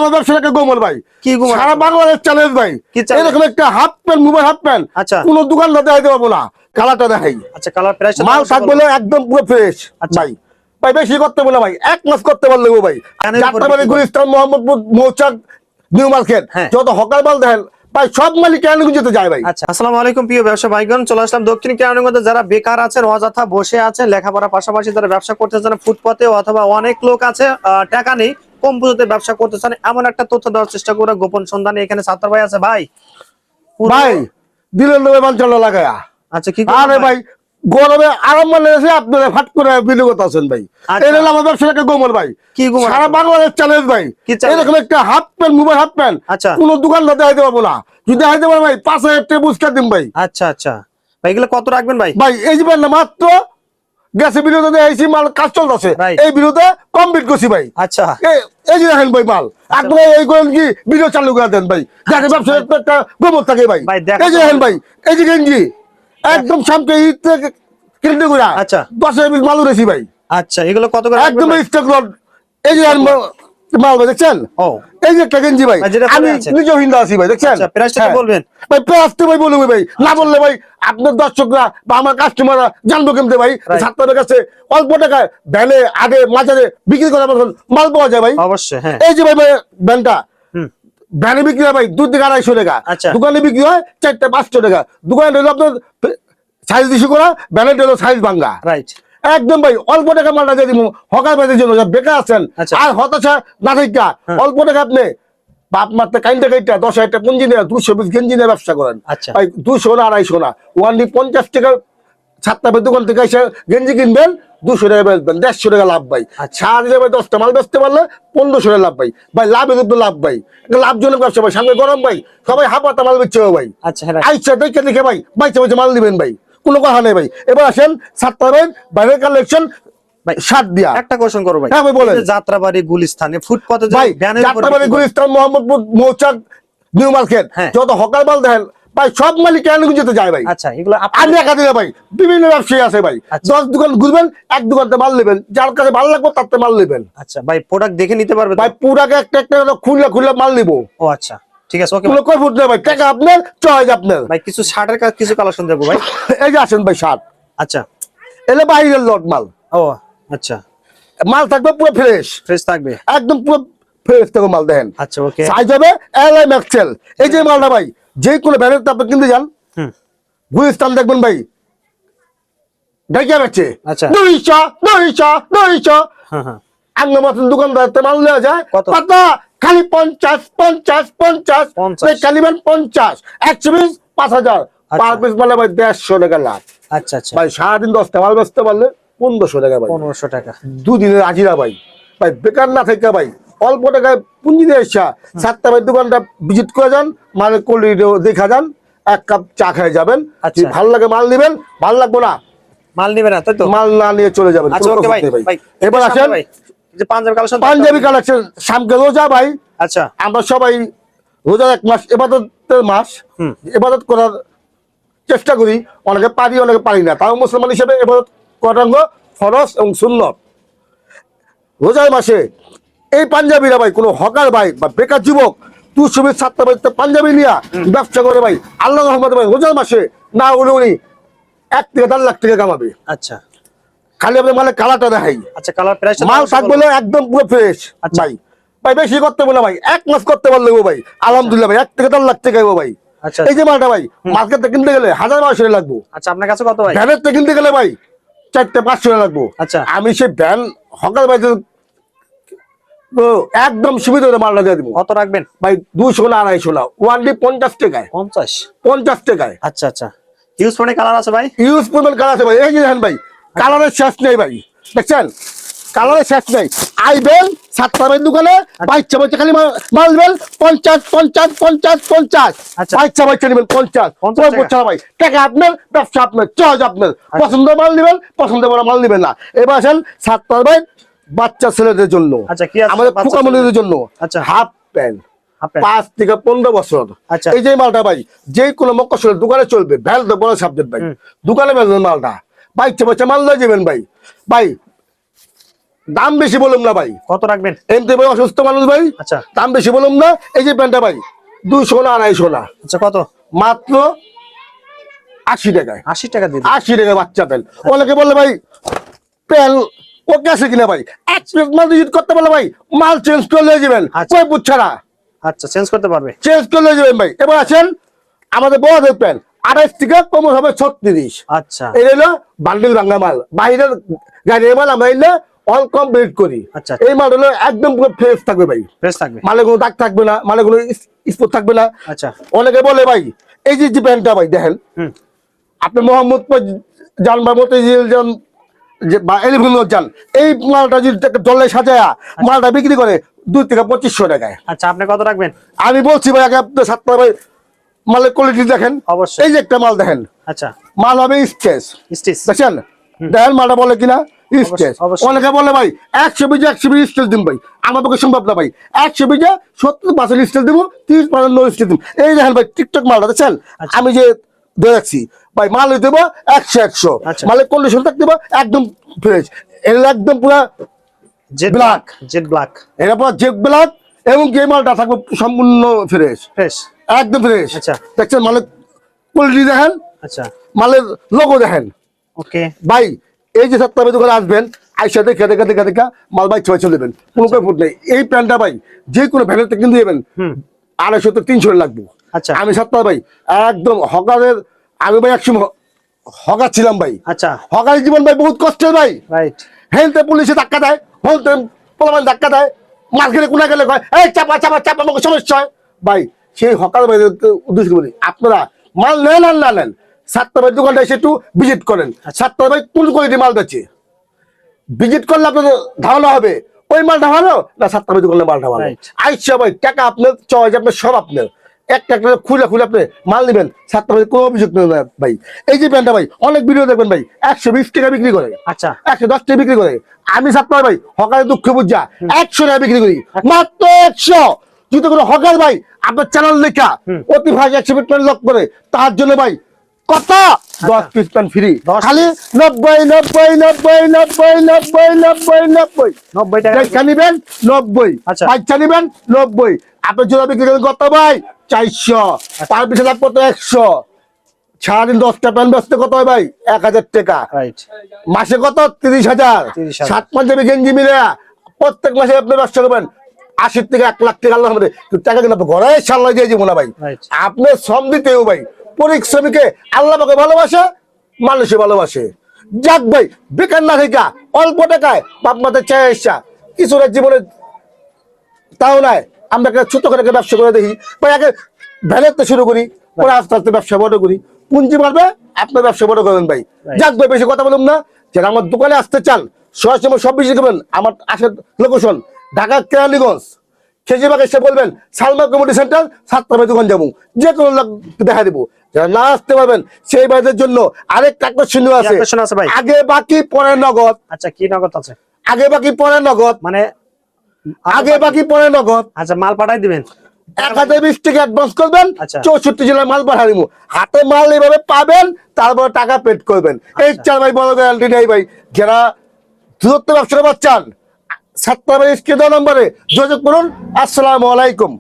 আমার ব্যবসাটাকে গোমল ভাই। কি গোমল? সারা বাংলাদেশ চ্যালেঞ্জ ভাই। এরকম একটা half pant mobile half pant আচ্ছা কোন দোকান দেখাইতে পারবো না। কালারটা দেখাই। আচ্ছা কালার প্রাইস মাল থাকবে একদম পুরো ফ্রেশ ভাই। ভাই বেশি করতে বলে ভাই 1 মাস করতে পারলে গো ভাই। যাত্রাবাড়ি গুলিস্তান মোহাম্মদপুর মৌচাক নিউ মার্কেট যত হকার মাল দেখেন ভাই সব মালিক কেরানীগঞ্জে যায় ভাই। আচ্ছা আসসালামু আলাইকুম প্রিয় ব্যবসা ভাইগণ, চলে আসলাম দক্ষিণ কেরানীগঞ্জে। যারা বেকার আছেন, অযথা বসে আছেন, লেখাপড়ার পাশাপাশি যারা ব্যবসা করতে চান ফুটপাতে, অথবা অনেক লোক আছে টাকা নেই কম পুঁজিতে ব্যবসা করতে চান, এমন একটা তথ্য দেওয়ার চেষ্টা করে গোপন সন্ধানে এখানে সাত্তার ভাই আছে। ভাই ভাই দিলেন লোকে মাঞ্চল লাগায়া। আচ্ছা কি আরে ভাই গরমে আরাম মানে এসে আপনারা ফাট করে বিনিয়োগ আছেন ভাই। এই হলো আমার ব্যবসাটাকে গোমল ভাই। কি গোমল? সারা বাংলাদেশ চ্যালেঞ্জ ভাই। এরকম একটা half pant mobile half pant কোন দোকান দেখাইতে পারবো না। যদি দেখাইতে পারবো ভাই 5000 টাকা পুরস্কার দিন ভাই। আচ্ছা আচ্ছা ভাই এগুলো কত রাখবেন ভাই? ভাই এই যে না মাত্র গ্যাসের বিরুদ্ধে আইসি মাল কাজ চলতেছে, এই বিরুদ্ধে কমপ্লিট করছি ভাই। আচ্ছা এই যে দেখেন ভাই মাল আপনারা এই করেন কি ভিডিও চালু করে দেন ভাই, যাতে ব্যবসার একটা গোমল থাকে ভাই। এই যে দেখেন ভাই এই যে গেঞ্জি একদম সামনে ঈদ থেকে কিনতে করে। আচ্ছা 10 পিস মাল উঠেছি ভাই। আচ্ছা এগুলো কত করে একদম স্টক লট। এই যে মাল ভাই দেখছেন, এই যে একটা গেঞ্জি ভাই আমি নিজেও হিন্দা আছি ভাই দেখছেন। প্রাইসটা কি বলবেন ভাই? প্রাইসটা ভাই বলবো ভাই, না বললে ভাই আপনার দর্শকরা বা আমার কাস্টমাররা জানবো কেমতে ভাই। ছাত্রদের কাছে অল্প টাকায় ভ্যানে আগে মাঝারে বিক্রি করার মতন মাল পাওয়া যায় ভাই। অবশ্যই হ্যাঁ। এই যে ভাই ভ্যানটা ভ্যানে বিক্রি হয় ভাই 2 থেকে 250 টাকা, দোকানে বিক্রি হয় 4 থেকে 500 টাকা। দোকানে হলো আপনার সাইজ ইস্যু করা, ভ্যানে হলো সাইজ ভাঙ্গা। রাইট একদম ভাই অল্প টাকা মালটা দিয়ে দিব হকার ভাইদের জন্য যারা বেকার আছেন আর হতাশা না থাকা। অল্প টাকা আপনি বাপ মারতে কাইন্ডা কাইটা 10,000 টাকা পুঁজি নিয়ে 200 পিস গেঞ্জি নিয়ে ব্যবসা করেন ভাই। 200 না 250 না, ওয়ানলি 50 টাকা ছাত্তাপের দোকান থেকে এসে গেঞ্জি কিনবেন 200 টাকা বেচবেন, 150 টাকা লাভ ভাই। সারাদিনে ভাই 10টা মাল বেচতে পারলে 1500 টাকা লাভ ভাই। ভাই লাভের উপর লাভ ভাই, লাভজনক ব্যবসা ভাই। সামনে গরম ভাই, সবাই হাফাতা মাল বেচছে ভাই। আচ্ছা দেখে দেখে ভাই বাইচে বাইচে মাল দিবেন ভাই, কোনো কথা নেই ভাই। এবার আসেন সাত্তার ভাই বাইরের কালেকশন শার্ট দিয়া। একটা কোশ্চেন করব ভাই। হ্যাঁ ভাই বলেন। যাত্রাবাড়ি গুলিস্তানে ফুটপাতে ভাই যাত্রাবাড়ি গুলিস্তান মোহাম্মদপুর মৌচাক নিউ মার্কেট যত হকার মাল দেখেন ভাই সব মালিক কেরানীগঞ্জে যায় ভাই। আচ্ছা এগুলো আমি একা দিলে ভাই বিভিন্ন ব্যবসায়ী আছে ভাই। 10 দোকান ঘুরবেন, এক দোকানতে মাল নেবেন, যার কাছে ভালো লাগবে তাতে মাল নেবেন। আচ্ছা ভাই প্রোডাক্ট দেখে নিতে পারবে ভাই? পুরাকে একটা একটা খুললে খুললে মাল নিব। ও আচ্ছা ঠিক আছে ওকে। কয় ফুট নেই ভাই, টাকা আপনার চয়েস আপনার ভাই। কিছু শার্টের কাছে কিছু কালেকশন দেবো ভাই। এই যে আসেন ভাই শার্ট। আচ্ছা এলে বাইরের লট মাল। ও আচ্ছা মাল থাকবে পুরো ফ্রেশ ফ্রেশ থাকবে একদম পুরো ফ্রেশ থাকবে মাল দেখেন। আচ্ছা ওকে। সাইজ হবে এলএম এক্সেল। এই যে মালটা ভাই যে কোনো ব্যানার আপনি কিনতে যান গুলিস্তান দেখবেন ভাই ঢাকিয়া বেচছে 200 আঙ্গ মতন দোকানদার মাল নেওয়া যায় কত? খালি 50 কালিবেন 50 100 পিস 5000 পার পিস মানে ভাই 150 টাকা লাভ। আচ্ছা আচ্ছা ভাই সারাদিন 10টা মাল বেচতে পারলে 1500 টাকা ভাই। 1500 টাকা দুদিনের আজিরা ভাই। ভাই বেকার না থেকে ভাই অল্প টাকায় পুঁজি দিয়ে এসা সাতটা ভাই দোকানটা ভিজিট করে যান, মালের কোয়ালিটি দেখা যান, 1 কাপ চা খেয়ে যাবেন। ভালো লাগে মাল নিবেন, ভালো লাগবে না মাল নিবেন না, তাই তো? মাল না নিয়ে চলে যাবেন। আচ্ছা ওকে ভাই। এবার আসেন যে পাঞ্জাবি কালেকশন সামনে রোজা ভাই। আচ্ছা আমরা সবাই রোজার 1 মাস ইবাদতের মাস, ইবাদত করার চেষ্টা করি। অনেকে পারি অনেকে পারি না, তাও মুসলমান হিসেবে ইবাদত করাঙ্গ ফরজ এবং সুন্নত। রোজার মাসে এই পাঞ্জাবিরা ভাই কোনো হকার ভাই বা বেকার যুবক 200 পিস 7টা বাড়িতে পাঞ্জাবি নিয়ে ব্যবসা করে ভাই আল্লাহ রহমতে ভাই রোজার মাসে না হলে উনি 1 থেকে 1.5 লাখ টাকা কামাবে। আচ্ছা খালি আপনি মানে কালারটা দেখাই। আচ্ছা কালার প্রাইস মাল থাকবে একদম পুরো ফ্রেশ ভাই। ভাই বেশি করতে বলে ভাই 1 মাস করতে পারলে ভাই আলহামদুলিল্লাহ ভাই 1 থেকে 1.5 লাখ টাকা ভাই। আচ্ছা এই যে মালটা ভাই মার্কেটে কিনতে গেলে 1000-1200 টাকা লাগবে। আচ্ছা আপনার কাছে কত ভাই? ভ্যানের থেকে কিনতে গেলে ভাই 400-500 টাকা লাগবে। আচ্ছা আমি সেই ভ্যান হকার ভাই একদম সুবিধা মালটা দিয়ে দিব। কত রাখবেন ভাই? 200 না 250 না, ওয়ানলি 50 টাকায়। 50 টাকায়। আচ্ছা আচ্ছা ইউজ ফোনে কালার আছে ভাই? ইউজ ফোনে কালার আছে ভাই। এই যে দেখেন ভাই কালারের শেষ নেই ভাই, দেখছেন কালারের শেষ নেই। আইবেন সাতটার দোকানে বাইচ্চা বাইচ্চা খালি মাল নেবেন 50 50 50 50 বাইচ্চা বাইচ্চা নেবেন 50 ভাই। টাকা আপনার, ব্যবসা আপনার, চয়েস আপনার। পছন্দ মাল নেবেন, পছন্দ করা মাল নেবেন না। এবার আসেন সাতটার ভাই বাচ্চা ছেলেদের জন্য, আমাদের ফুকামনিদের জন্য হাফ প্যান্ট 5 থেকে 15 বছর। এই যে মালটা ভাই যে কোনো মক্কসলের দোকানে চলবে, ভ্যাল তো বড় সাবজেক্ট ভাই। দোকানে বেচবেন মালটা বাইচ্চা বাইচ্চা মাল লয়ে যাবেন ভাই। ভাই দাম বেশি বলুন না ভাই। কত রাখবেন? এমনি ভাই অসুস্থ মানুষ ভাই। আচ্ছা দাম বেশি বলুন না। এই যে প্যান্টটা ভাই 200 না 250 না, আচ্ছা কত? মাত্র 80 টাকায়। 80 টাকা দিয়ে 80 টাকা বাচ্চা প্যান্ট। অনেকে বলে ভাই প্যান্ট ওকে আছে কিনা ভাই, এক প্লেট মাল ভিজিট করতে বলে ভাই মাল চেঞ্জ করে নিয়ে যাবেন, আচ্ছা। কই পুচ্ছারা আচ্ছা চেঞ্জ করতে পারবে? চেঞ্জ করে নিয়ে যাবেন ভাই। এবার আছেন আমাদের বড়দের প্যান্ট 28 থেকে কম হবে 36। আচ্ছা এই হলো বান্ডিল ভাঙা মাল, বাইরের গাড়ির মাল আমরা এলে অল কমপ্লিট করি। আচ্ছা এই মাল হলো একদম পুরো ফ্রেশ থাকবে ভাই, ফ্রেশ থাকবে। মালে কোনো দাগ থাকবে না, মালে কোনো স্পট থাকবে না। আচ্ছা অনেকে বলে ভাই এই যে প্যান্টটা ভাই দেখেন, হুম আপনি মোহাম্মদপুর যান বা মতিঝিল যান বা এলিফেন্ট যান, এই মালটা যদি জলে সাজায়া মালটা বিক্রি করে 2 থেকে 2500 টাকায়। আচ্ছা আপনি কত রাখবেন? আমি বলছি ভাই আগে আপনি 7 ভাই মালের কোয়ালিটি দেখেন। অবশ্যই। এই যে একটা মাল দেখেন, আচ্ছা মাল হবে স্টেজ, স্টিচ। দেখছেন দেখেন মালটা বলে কিনা স্টেজ। অবশ্যই। অনেকে বলে ভাই 120 স্টেজ দিন ভাই, আমার পক্ষে সম্ভব না ভাই। 120 70% স্টেজ দিব, 30% নো স্টেজ দিব। এই দেখেন ভাই টিকটক মালটা দেখছেন, আমি যে দেখছি ভাই মাল দেবো 100 আচ্ছা। মালের কন্ডিশন থাকতে দেবো একদম ফ্রেশ, এর একদম পুরা জেড ব্ল্যাক, জেড ব্ল্যাক এর পুরো জেড ব্ল্যাক এবং যে মালটা থাকবে সম্পূর্ণ ফ্রেশ, ফ্রেশ। একদম ফ্রেশ। আচ্ছা। দেখছেন মালের কোয়ালিটি দেখেন, আচ্ছা মালের লোগো দেখেন। ওকে ভাই এই যে 7 দোকানে আসবেন, আইসা দেখে মাল ভাই ছয় চলে যাবেন, কোনো ফুট নেই। এই প্যান্টটা ভাই যে কোনো ভ্যানের থেকে কিন্তু দেবেন 250 থেকে 300 লাগবে। আচ্ছা আমি 7 ভাই একদম হকারের, আমি ভাই একসময় হকার ছিলাম ভাই। আচ্ছা হকারের জীবন ভাই বহুত কষ্টের ভাই। রাইট। হেলতে পুলিশে ধাক্কা দেয়, হেলতে পোলামান ধাক্কা দেয়, মাছ গেলে কোনা গেলে কয় এই চাপা চাপা চাপা, আমাকে সমস্যা হয় ভাই। সেই হকার ভাই উদ্দেশ্য বলি আপনারা মাল নেন আর না নেন, 7 ভাই দোকানটা এসে একটু ভিজিট করেন। 7 ভাই কোন কোয়ালিটি মাল বেচে ভিজিট করলে আপনাদের ধারণা হবে ওই মালটা ভালো না 7 ভাই দোকানের মালটা ভালো। Right. আইসা ভাই টাকা আপনার চয়েস, আপনার সব আপনার, একটা একটা খুলে আপনি মাল নেবেন। 7 ভাই কোনো অভিযোগ নেই না ভাই। এই যে প্যান্টটা ভাই অনেক ভিডিও দেখবেন ভাই 120 টাকা বিক্রি করে, আচ্ছা 110 টাকা বিক্রি করে। আমি 7 ভাই হকারে দুঃখ বুঝা 100 টাকা বিক্রি করি, মাত্র 100। যদি কোনো হকার ভাই আপনার চ্যানেল লেখা অতি ভাই 100 ফিট লক করে, তার জন্য ভাই কত 10 পিস প্যান্ট ফ্রি, 10 খালি 90 90 90 90 90 90 90 90 টাকা। বাচ্চা নিবেন 90, আচ্ছা। বাচ্চা নিবেন 90। আপনি যদি বিক্রি করেন কত ভাই 400, তার পিছনে কত 100, সারাদিন 10টা প্যান্ট বেচতে কত হয় ভাই 1000 টাকা, রাইট। মাসে কত 30,000। 30,000 7 মাস যাবে গেঞ্জি মিলে প্রত্যেক মাসে আপনি ব্যবসা করবেন 80 থেকে 1 লাখ টাকা আল্লাহ আমাদের টাকা কিন্তু আপনি ঘরে সাল্লাই দিয়ে যাবো না ভাই। Right. আপনি শ্রম দিতেও ভাই, পরিশ্রমীকে আল্লাহ পাকে ভালোবাসে, মানুষে ভালোবাসে। যাক ভাই বেকার না থেকে অল্প টাকায় বাপ মাদের চায় ইচ্ছা কিছুটা জীবনে তাও নাই, আমরা একটা ছোট করে একটা ব্যবসা করে দেখি ভাই, আগে ভ্যালেতে শুরু করি, পরে আস্তে আস্তে ব্যবসা বড় করি, পুঁজি মারবে আপনার ব্যবসা বড় করবেন ভাই। যাক ভাই বেশি কথা বলুন না, যারা আমার দোকানে আসতে চান সরাসরি সব বেশি করবেন। আমার আসার লোকেশন ঢাকা কেরানীগঞ্জ খেজিবাগ এসে বলবেন সালমা কমিউনিটি সেন্টার 7 ভাই দোকান যাবো, যে কোনো লোক দেখা দেবো। যারা না আসতে পারবেন সেই ভাইদের জন্য আরেকটা আকর্ষণ আছে, আকর্ষণ আছে ভাই। আগে বাকি পরে নগদ। আচ্ছা কি নগদ আছে? আগে বাকি পরে নগদ, মানে আগে বাকি পরে নগদ। আচ্ছা মাল পাঠাই দিবেন 1020 টাকা অ্যাডভান্স করবেন, আচ্ছা। 64 জেলায় মাল পাঠা দিব, হাতে মাল এইভাবে পাবেন, তারপর টাকা পেড করবেন। এই চার ভাই বড় গ্যারান্টি নেই ভাই। যারা দূরত্ব ব্যবসা করতে চান 7 ভাই স্ক্রিন নম্বরে যোগাযোগ করুন। আসসালামু আলাইকুম।